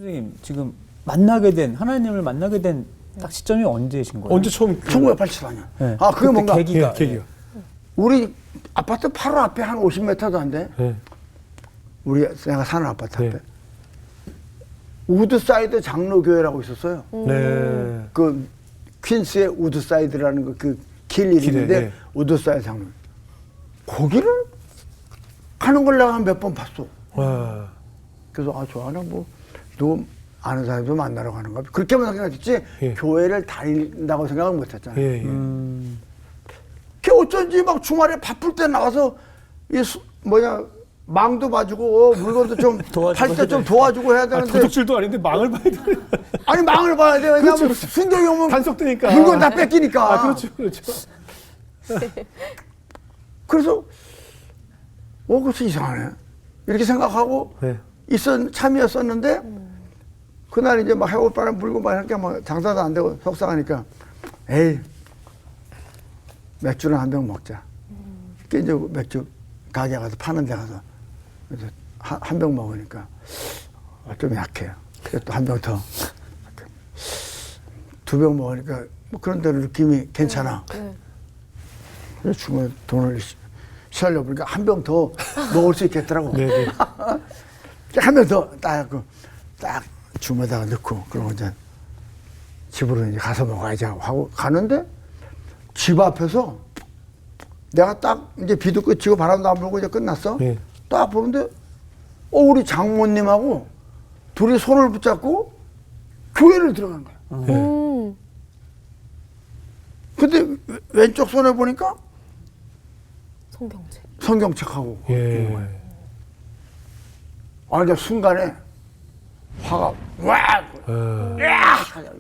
선생님 지금 하나님을 만나게 된 딱 시점이 언제신 거예요? 언제 처음? 1987년. 네. 아, 그게 뭔가. 계기가. 계기가. 우리 아파트 바로 앞에 한 50m도 안 돼. 네. 내가 사는 아파트 네. 앞에. 우드사이드 장로교회라고 있었어요. 네. 그 퀸스의 우드사이드라는 그 길 이름인데 네. 우드사이드 장로. 거기를 가는 걸 내가 몇 번 봤어. 와. 그래서 좋아하는 누구 아는 사람도 만나러 가는 거야. 그렇게만 생각했지 예. 교회를 다닌다고 생각은 못했잖아. 예, 예. 걔 어쩐지 막 주말에 바쁠 때 나와서 망도 봐주고 물건도 좀 팔 때 좀 도와주고 해야 되는데 도둑질도 아닌데 망을 봐야 돼. 아니 망을 봐야 돼. 왜냐면 그렇죠. 순경이 오면 단속되니까. 물건 다 뺏기니까. 그렇죠. 그래서 그래서 이상하네. 이렇게 생각하고 네. 참이었었는데 그날 이제 막 해올바람 불고 막 이렇게 막 장사도 안 되고 속상하니까 에이 맥주나 한 병 먹자. 이제 맥주 가게 가서 파는 데 가서 한 병 먹으니까 좀 약해요. 그래서 또 한 병 더. 두 병 먹으니까 그런 대로 느낌이 괜찮아. 그래서 중간에 돈을 시하려고 보니까 한 병 더 먹을 수 있겠더라고. 네네. 한 병 더 딱 주머니에다가 넣고 그러고 이제 집으로 이제 가서 먹어야지 하고 가는데 집 앞에서 내가 딱 이제 비도 끝이고 바람도 안 불고 이제 끝났어. 네. 딱 보는데 우리 장모님하고 둘이 손을 붙잡고 교회를 들어간 거야. 네. 근데 왼쪽 손에 보니까 성경책. 성경책하고 있는 거야. 예. 이제 순간에 화가 와!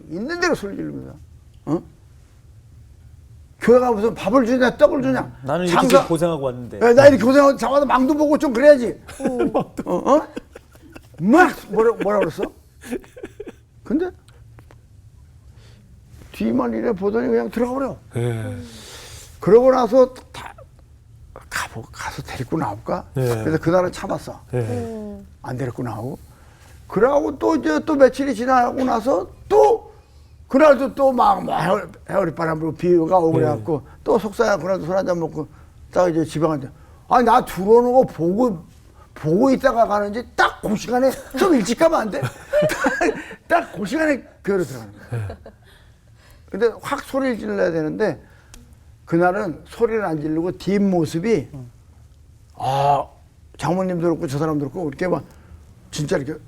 있는 대로 소리 지르면서 교회가 무슨 밥을 주냐 떡을 주냐. 나는 이렇게 고생하고 왔는데. 나 이렇게 고생하고 잡아도 망도 보고 좀 그래야지. 막 뭐라 그랬어? 근데 뒤만 이래 보더니 그냥 들어가 버려. 그러고 나서 가서 데리고 나올까? 네. 그래서 그날은 참았어. 네. 안 데리고 나오고. 그러고 또 이제 또 며칠이 지나고 나서 또 그날도 또 막 해오리 바람 불고 비가 오고 그래갖고 또 속상해. 그날도 술 한잔 먹고 딱 이제 집에 갔는데 나 들어오는 거 보고 있다가 가는지 딱 그 시간에 좀 일찍 가면 안 돼? 딱 그 시간에 교회로 들어가는 거야. 근데 확 소리를 질러야 되는데 그날은 소리를 안 지르고 뒷모습이 장모님도 그렇고 저 사람도 그렇고 이렇게 막 진짜 이렇게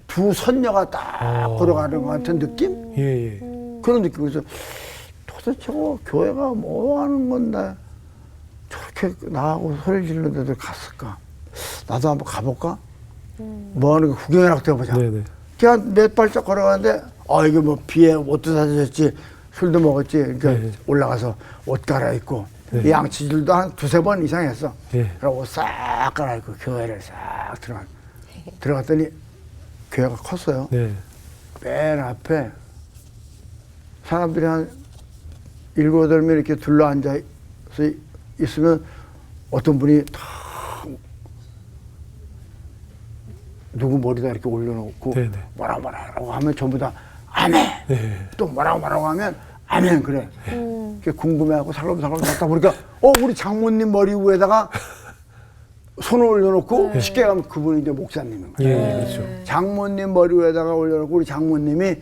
두 선녀가 딱 걸어가는 것 같은 느낌? 예. 그런 느낌. 그래서 도대체 교회가 뭐 하는 건데 저렇게 나하고 소리 지르는 데도 갔을까? 나도 한번 가볼까? 뭐 하는 거 구경이라도 해보자. 네네. 그냥 몇 발짝 걸어가는데 이게 뭐 비에 옷도 사졌지 술도 먹었지. 그러니까 올라가서 옷 갈아입고 양치질도 한 두세 번 이상 했어. 그리고 옷 싹 갈아입고 교회를 싹 들어갔더니 교회가 컸어요. 맨 앞에 사람들이 한 7, 8명 이렇게 둘러앉아 있으면 어떤 분이 탁 누구 머리다 이렇게 올려놓고 뭐라고 하면 전부 다 아멘. 또 뭐라고 하면 아멘 그래. 궁금해하고 살금살금 갔다 보니까 우리 장모님 머리 위에다가 손을 올려놓고 쉽게 가면 그분이 이제 목사님인 거예요. 그렇죠. 장모님 머리 위에다가 올려놓고 우리 장모님이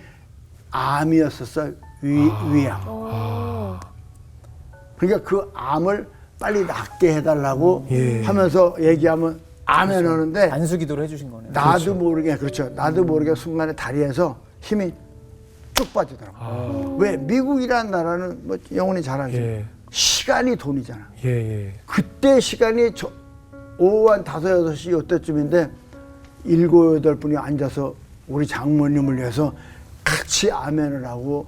암이었었어. 위암. 그러니까 그 암을 빨리 낫게 해달라고 하면서 얘기하면 아멘 하는데 안수기도를 해주신 거네요. 나도 모르게 나도 모르게 순간에 다리에서 힘이 쭉 빠지더라고. 왜 미국이라는 나라는 뭐 영혼이 잘 알지. 시간이 돈이잖아. 그때 시간이 오후 한 5, 6시 이때쯤인데 7, 8분이 앉아서 우리 장모님을 위해서 같이 아멘을 하고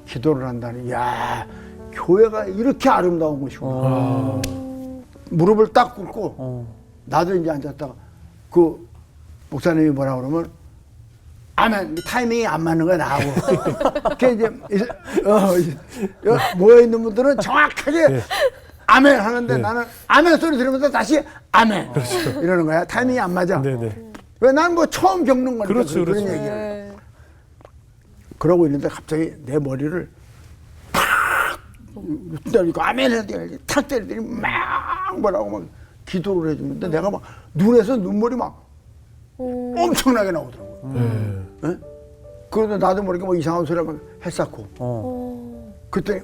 기도를 한다니. 야, 교회가 이렇게 아름다운 곳이구나. 무릎을 딱 꿇고 나도 이제 앉았다가 그 목사님이 뭐라 그러면 아멘. 타이밍이 안 맞는 거야 나하고. 이제 모여 있는 분들은 정확하게 아멘 하는데 나는 아멘 소리 들으면서 다시 아멘 이러는 거야. 타이밍이 안 맞아. 왜 난 뭐 처음 겪는 거니까 그런 얘기야. 그러고 있는데 갑자기 내 머리를 탁 때리고 아멘 해야 탁 때리더니 막 뭐라고 막 기도를 해주는데 내가 막 눈에서 눈물이 막 엄청나게 나오더라고요. 예? 그런데 나도 모르게 뭐 이상한 소리를 막 했었고 그때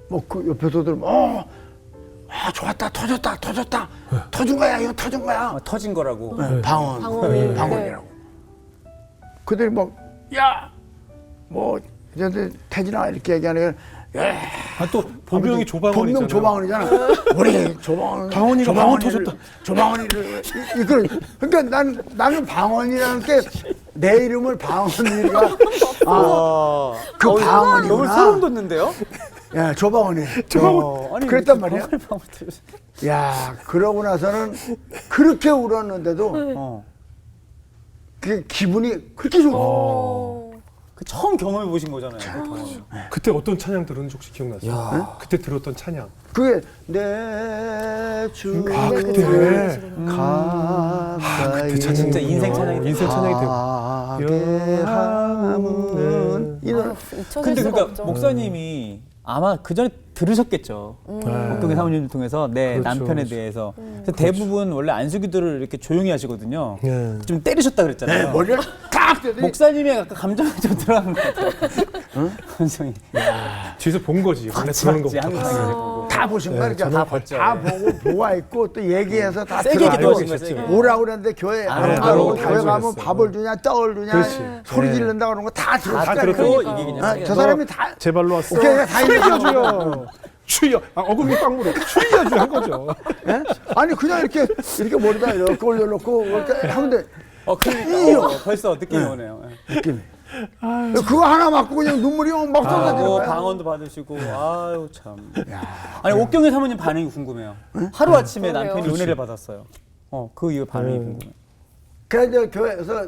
뭐 그 옆에서 들으면 좋았다 터졌다 터진 거야 이거 터진 거야 터진 거라고. 방언이라고. 그들이 뭐 이제 태진아 이렇게 얘기하는 게 또 본명이 조방원이잖아요. 본명 조방원이잖아. 우리 조방원 방언이가 방언 터졌다. 조방원이를 그러니까 나는 방언이라는 게 내 이름을 방언이가 그 방언이구나. 너무 소름 돋는데요? 야 조방원이. 아니, 그랬단 말이야. 방언을 야 그러고 나서는 그렇게 울었는데도 그 기분이 그렇게 좋아. 그 처음 경험해 보신 거잖아요. 그때 어떤 찬양 들었는지 혹시 기억나세요? 그때 들었던 찬양. 그게 내주 그때. 가까이 그때 찬양 진짜 인생 찬양이 인생 찬양이 되고. 함은 이런. 근데 그러니까 목사님이 아마 그 전에 들으셨겠죠. 목동의 사모님을 통해서 내 그렇죠, 남편에 그렇죠. 대해서. 그래서 대부분 원래 안수기도를 이렇게 조용히 하시거든요. 예. 좀 때리셨다 그랬잖아요. 머리를 딱 대더니 목사님의 약간 감정이 좀 들어간 것 같아요. 감정이. 뒤에서 본 거지. 원래 그러는 맞지, 거부터. 항상. 다 보신 거야. 다 봤죠. 다 보고 보아 있고 또 얘기해서 다 세게 들어가고. 기도하신 거예요. 세게. 오라고 그랬는데 교회 안 안 가고 오고 교회 가면 가져갔어요. 밥을 주냐 떡을 주냐 그렇지. 소리 네. 지른다 그런 거 다 다 들었어. 들었고 이게 그냥 저 사람이 다 제 발로 왔어. 오케이 다 추이야 주여. 추이야. 어금니 빵물어. 추이야 주여 한 거죠. 예? 아니 그냥 이렇게 머리다 이렇게 올려놓고 이렇게 하면 돼. 그러니까 벌써 느낌이 오네요. 느낌이. 그거 하나 맞고 그냥 눈물이 막 쏟아지는 거야. 방언도 받으시고 아유 참. 아니 옥경의 사모님 반응이 궁금해요. 하루 아침에 남편이 은혜를 받았어요. 그 이후 반응이 궁금해요. 그래서 교회에서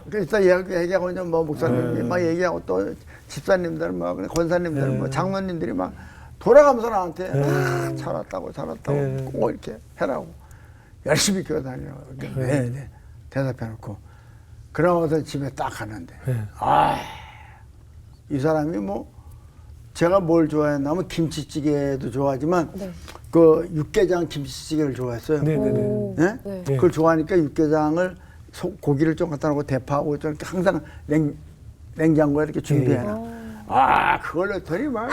그래서 얘기하고 이제 뭐 목사님이 막 얘기하고 또 집사님들 뭐 권사님들 뭐 장로님들이 막 돌아가면서 나한테 잘했다고 꼭 이렇게 해라고 열심히 교회 다니라고 네. 대답해놓고 그러고서 집에 딱 갔는데 이 사람이 뭐 제가 뭘 좋아했냐면 김치찌개도 좋아하지만 그 육개장 김치찌개를 좋아했어요. 네네네. 네? 그걸 좋아하니까 육개장을 고기를 좀 갖다 놓고 대파하고 좀 이렇게 항상 냉장고에 이렇게 준비해놔. 그걸 넣더니 막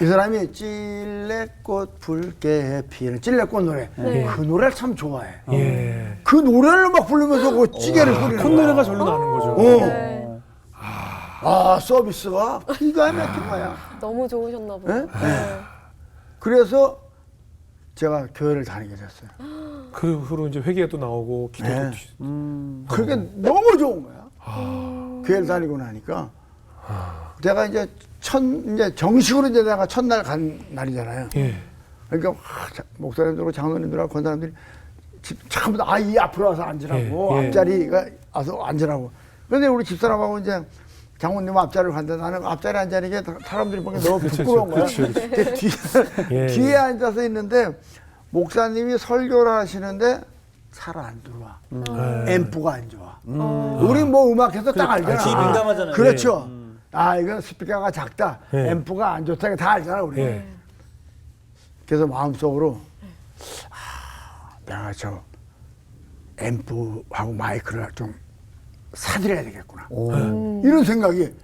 이 사람이 찔레꽃 붉게 피는 찔레꽃 노래 그 노래를 참 좋아해. 예. 그 노래를 막 부르면서 그 찌개를 끓이는 콧노래가 절로 나는 거죠. 서비스가 기가 막힌 거야. 너무 좋으셨나 보다. 네? 그래서 제가 교회를 다니게 됐어요. 그 후로 이제 회개가 또 나오고 기도도 그게 너무 좋은 거야. 교회를 다니고 나니까 제가 이제 정식으로 이제 내가 첫날 간 날이잖아요. 예. 그러니까 목사님들하고 장로님들하고 권사님들이 전부 다 이 앞으로 와서 앉으라고 앞자리가 와서 앉으라고. 그런데 우리 집사람하고 이제 장모님 앞자리를 갔는데 나는 앞자리 앉자니까 사람들이 보기 너무 부끄러운 거야. 뒤에 앉아서 있는데 목사님이 설교를 하시는데 잘 안 들어와. 앰프가 안 좋아. 우리 뭐 음악해서 딱 알잖아. 귀 민감하잖아요. 그렇죠. 이건 스피커가 작다. 앰프가 안 좋다. 다 알잖아 우리. 그래서 마음속으로 내가 저 앰프하고 마이크를 좀 사드려야 되겠구나. 이런 생각이.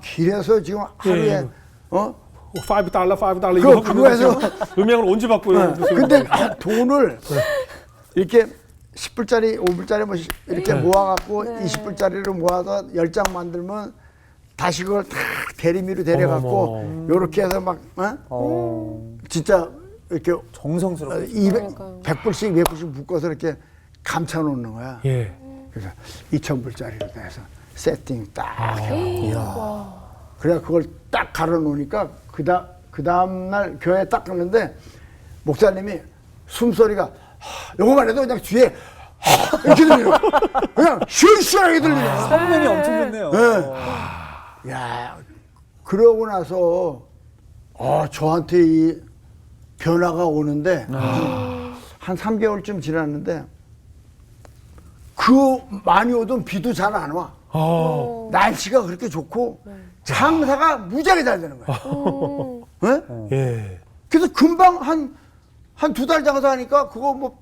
길에서 지금 하루에 $5 이거 그거에서 음향을 언제 바꿔요? 근데 돈을 이렇게 10불짜리, 5불짜리 뭐 이렇게 모아갖고 20불짜리로 모아서 10장 만들면 다시 그걸 다 대리미로 데려갖고 요렇게 해서 막 진짜 이렇게 정성스럽게 100불씩 200불씩 묶어서 이렇게 감춰놓는 거야. 예. 그래서 2,000불짜리로 해서 세팅 딱 해갖고 그래 그걸 딱 갈아놓으니까 그 다음날 교회에 딱 갔는데 목사님이 숨소리가 요거만 해도 그냥 뒤에 이렇게 들려요. 그냥 시원시원하게 들리냐. 성능이 엄청 좋네요. 야, 그러고 나서 저한테 이 변화가 오는데 한 3개월쯤 지났는데 그 많이 오던 비도 잘 안 와. 날씨가 그렇게 좋고 장사가 무지하게 잘 되는 거야. 네? 예. 그래서 금방 한 두 달 장사하니까 그거 뭐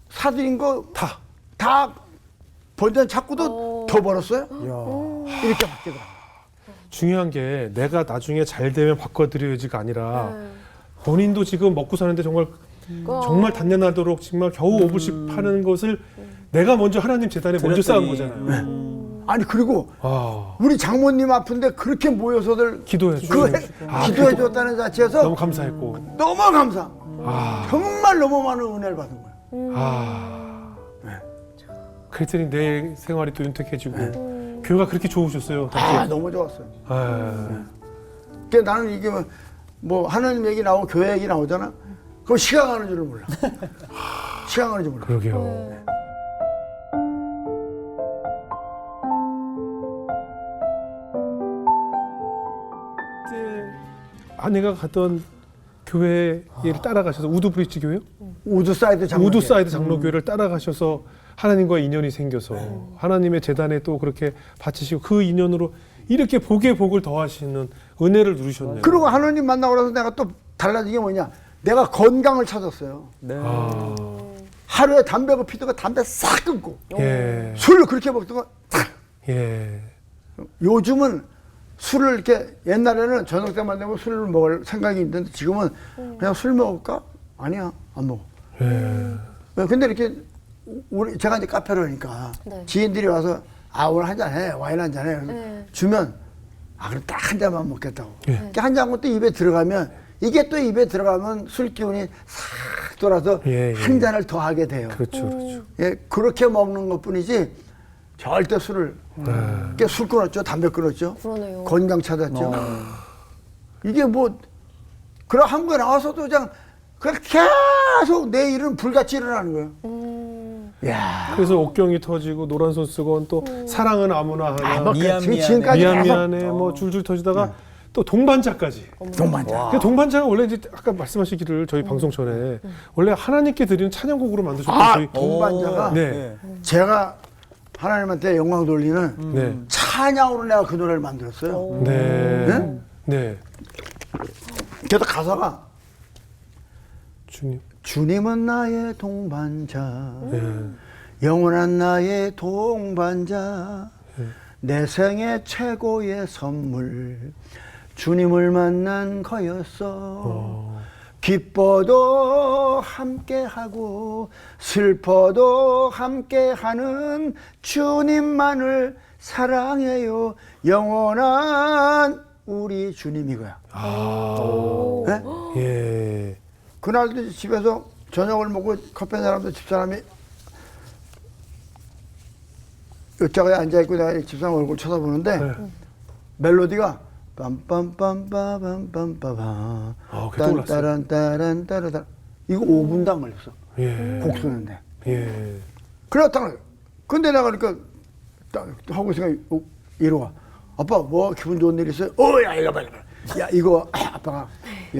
사들인 거 다 번전 찾고도 더 벌었어요. 이렇게 바뀌더라고요. 중요한 게 내가 나중에 잘 되면 바꿔드려야지가 아니라 본인도 지금 먹고 사는데 정말 단련하도록 정말 겨우 5불씩 파는 것을 내가 먼저 하나님 재단에 먼저 쌓은 거잖아요. 아니 그리고 우리 장모님 아픈데 그렇게 모여서들 기도해 기도해 줬다는 자체에서 너무 감사했고 너무 감사한 거야. 정말 너무 많은 은혜를 받은 거야. 그랬더니 내 생활이 또 윤택해지고 교회가 그렇게 좋으셨어요. 너무 좋았어요. 그러니까 나는 이게 뭐 하나님 얘기 나오고 교회 얘기 나오잖아. 그럼 시간 가는 줄을 몰라. 시간 가는 줄 몰라. 그러게요. 그때 아내가 갔던 교회를 따라가셔서 우드브리지 교회요? 우드사이드 장로. 우드사이드 장로교회를 따라가셔서 하나님과의 인연이 생겨서 하나님의 재단에 또 그렇게 바치시고 그 인연으로 이렇게 복에 복을 더하시는 은혜를 누리셨네요. 그리고 하나님 만나고 나서 내가 또 달라진 게 뭐냐? 내가 건강을 찾았어요. 네. 하루에 담배가 피다가 담배 싹 끊고 예. 술을 그렇게 먹다가 탁. 예. 요즘은 술을 이렇게 옛날에는 저녁 때만 되면 술을 먹을 생각이 있는데 지금은 그냥 술 먹을까? 아니야, 안 먹어. 근데 이렇게 제가 이제 카페를 하니까 지인들이 와서 오늘 한잔 해, 와인 한잔 해. 주면 그럼 딱 한 잔만 먹겠다고. 한 잔은 또 입에 들어가면 이게 또 입에 들어가면 술 기운이 싹 돌아서 한 잔을 더 하게 돼요. 그렇죠, 그렇죠. 예, 그렇게 먹는 것뿐이지 절대 술을 술 끊었죠, 담배 끊었죠, 그러네요. 건강 찾았죠. 이게 뭐 그런 한국에 나와서도 그냥 계속 내 일은 불같이 일어나는 거예요. 야. 그래서 옥경이 터지고 노란 손 쓰고 또 사랑은 아무나 하나 지금까지 미안해 뭐 줄줄 터지다가 또 동반자까지. 동반자. 그 동반자가 원래 이제 아까 말씀하시기를 저희 방송 전에 원래 하나님께 드리는 찬양곡으로 만드셨던 저희 동반자가 네. 제가 하나님한테 영광 돌리는 찬양으로 내가 그 노래를 만들었어요. 네. 네? 네. 그래서 가사가 주님. 주님은 나의 동반자, 네. 영원한 나의 동반자, 내 생애 최고의 선물, 주님을 만난 거였어. 기뻐도 함께하고 슬퍼도 함께하는 주님만을 사랑해요. 영원한 우리 주님 이거야. 네? 예. 그날도 집에서 저녁을 먹고 커피 사람도 집사람이 이쪽에 앉아있고 내가 집사람 얼굴 쳐다보는데 멜로디가 빰빰빰빰빰빰빰빰 딴따란따란따라따 이거 5분도 안 걸렸어. 곡 쓰는데. 그렇다는 거예요. 근데 내가 그러니까 딱 하고 있으니까 이리 와. 아빠 뭐 기분 좋은 일 있어요? 야 이거 빨리. 야 이거 아빠가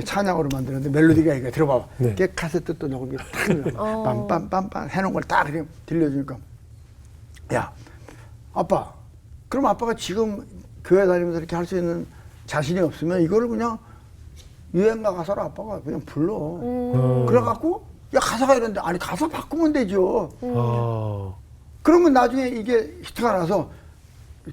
찬양으로 만드는데 멜로디가 이거 들어봐봐. 이게 카세트 또 녹음기 딱 빰빰빰빰 해놓은 걸 딱 이렇게 들려주니까 야 아빠 그럼 아빠가 지금 교회 다니면서 이렇게 할 수 있는 자신이 없으면 이거를 그냥 유행가 가사로 아빠가 그냥 불러. 그래갖고 야 가사가 이런데 아니 가사 바꾸면 되죠. 그러면 나중에 이게 히트가 나서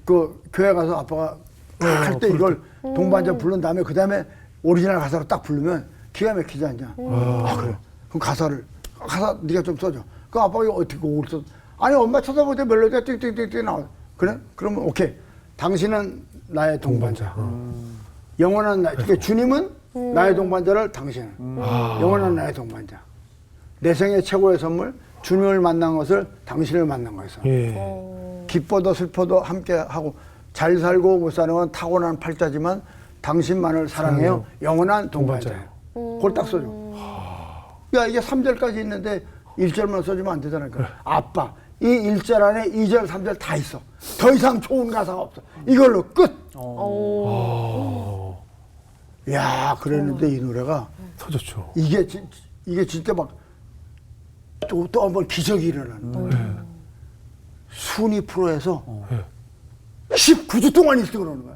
그 교회 가서 아빠가 할 때 이걸 동반자 부른 다음에 그 다음에 오리지널 가사로 딱 부르면 기가 막히지 않냐. 그래. 그럼 가사 네가 좀 써줘. 그 아빠가 이거 어떻게 곡을 써? 아니 엄마 쳐다보자 멜로디가 띵띵띵띵 나와. 그래? 그러면 오케이. 당신은 나의 동반자. 영원한 나. 그러니까 주님은 나의 동반자를 당신은. 영원한 나의 동반자. 내 생애 최고의 선물. 주님을 만난 것을 당신을 만난 거였어. 기뻐도 슬퍼도 함께 하고 잘 살고 못 사는 건 타고난 팔자지만 당신만을 사랑해요. 영원한 동반자예요. 그걸 딱 써줘. 야 이게 3절까지 있는데 1절만 써주면 안 되잖아요. 아빠 이 1절 안에 2절 3절 다 있어. 더 이상 좋은 가사가 없어. 이걸로 끝. 야 그랬는데 이 노래가 터졌죠. 이게 진짜 막 또 한 번 기적이 일어나는 거예요. 순위 프로에서 19주 동안 1등을 하는 거야.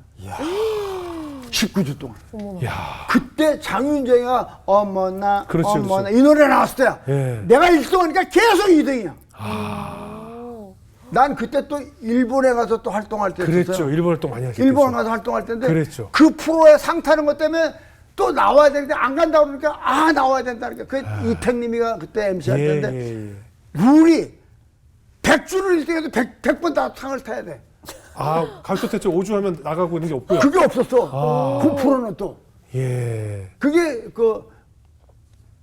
19주 동안. 야. 그때 장윤정이가 어머나 그렇지, 어머나 그렇지. 이 노래 나왔을 때야. 예. 내가 1등 하니까 계속 2등이야. 난 그때 또 일본에 가서 또 활동할 때 그랬죠. 일본 활동 많이 하셨죠. 일본 가서 활동할 때인데 그랬죠. 그 프로에 상 타는 것 때문에 또 나와야 되는데 안 간다고 그러니까 나와야 된다니까. 그 이택님이가 그때 MC 할 때인데 룰이 100주를 1등해도 100번 다 상을 타야 돼. 가수 대체 5주 하면 나가고 있는 게 없고요. 그게 없었어. 그 프로는 또. 예. 그게 그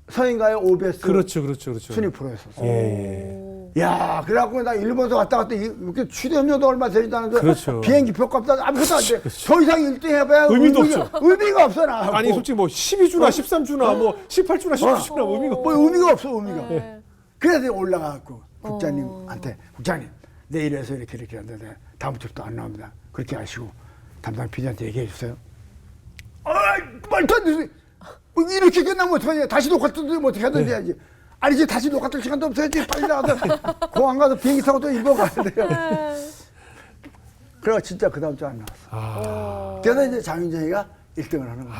서인가요 OBS 그렇죠. 순위 프로였었어. 예. 야, 그래갖고 나 일본에서 왔다 갔다 이렇게 출연료도 얼마 되지도 않은데 그렇죠. 비행기 표값도 아무것도 안 돼. 더 이상 1등 해봐야 의미도 없죠. 의미가 없어 나. 아니 솔직히 뭐 12주나 13주나 뭐 18주나 19주나 의미가 뭐 의미가 없어 의미가. 그래서 올라가갖고 국장님한테 국장님 내일에서 이렇게 하는데 다음 주부터 안 나옵니다. 그렇게 하시고 담당 PD한테 얘기해 주세요. 말도 안 되지. 뭐 이렇게 끝나면 어떡하냐. 다시 녹화 뜨면 어떻게 하든지 해야지. 아니 이제 다시 녹화 뜰 시간도 없어야지. 빨리 나가서 공항 가서 비행기 타고 또 일본 가야 돼요. 그래서 진짜 그 다음 주 안 나왔어. 그래서 이제 장윤정이가 1등을 하는 거야.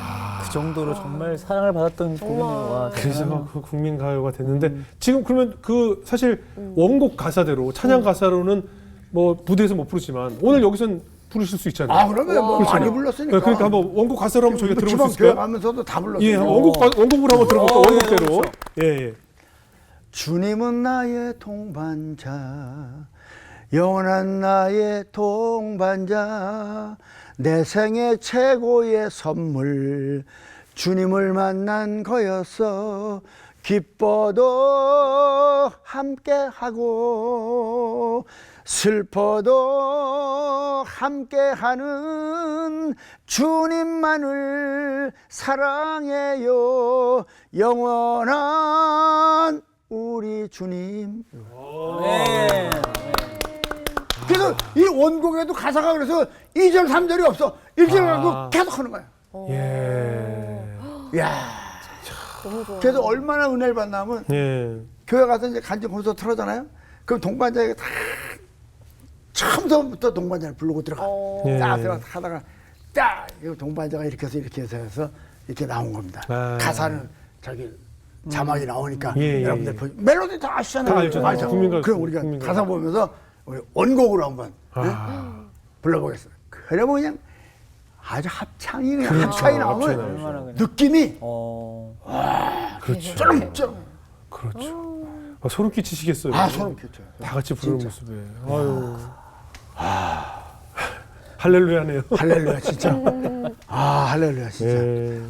그 정도로 정말 사랑을 받았던 곡이네요. 그래서 그 국민 가요가 됐는데 지금 그러면 그 사실 원곡 가사대로 찬양 가사로는 뭐 무대에서 못 부르지만 오늘 여기선 부르실 수 있잖아요. 그러면 뭐 많이 불렀으니까. 그러니까 한번 원곡 가사로 한번 저희가 들어볼 수 교회 있을까요? 가면서도 다 불렀어요. 예, 원곡으로 한번 들어볼까? 원곡대로. 그렇죠. 예. 주님은 나의 동반자, 영원한 나의 동반자, 내 생애 최고의 선물, 주님을 만난 거였어. 기뻐도 함께하고 슬퍼도 함께하는 주님만을 사랑해요. 영원한 우리 주님. 네. 그래서 이 원곡에도 가사가 그래서 2절 3절이 없어. 1절 갖고 계속 하는 거야. 예. 야. 너무 좋아. 그래서 얼마나 은혜를 받냐면 예. 교회 가서 이제 간증 콘서트 틀어잖아요. 그럼 동반자가 다 처음부터 동반자를 부르고 들어가. 예. 딱 들어가 하다가 딱 이거 동반자가 이렇게 해서 이렇게 나온 겁니다. 가사는 저기 자막이 나오니까 예, 여러분들 예. 멜로디 다 아시잖아요. 다 알죠. 알죠. 국민가요. 그럼 우리가 국민가요. 가사 보면서 우리 원곡으로 한번 불러보겠습니다. 그러면 그냥 아주 합창이 그냥 합창이 나오면 얼마나 그냥. 느낌이 그렇죠. 쩌렁쩌렁. 그렇죠. 소름 끼치시겠어요. 소름 끼쳐요. 다 같이 부르는 진짜. 모습에. 아유. 할렐루야네요. 할렐루야 진짜. 할렐루야 진짜. 예.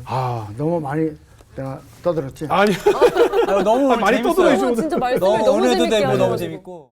너무 많이 내가 떠들었지. 아니 너무 많이 재밌어요. 떠들어야죠. 진짜 말씀을 너무 너무 은혜도 재밌게 되고 너무 하셔가지고. 재밌고.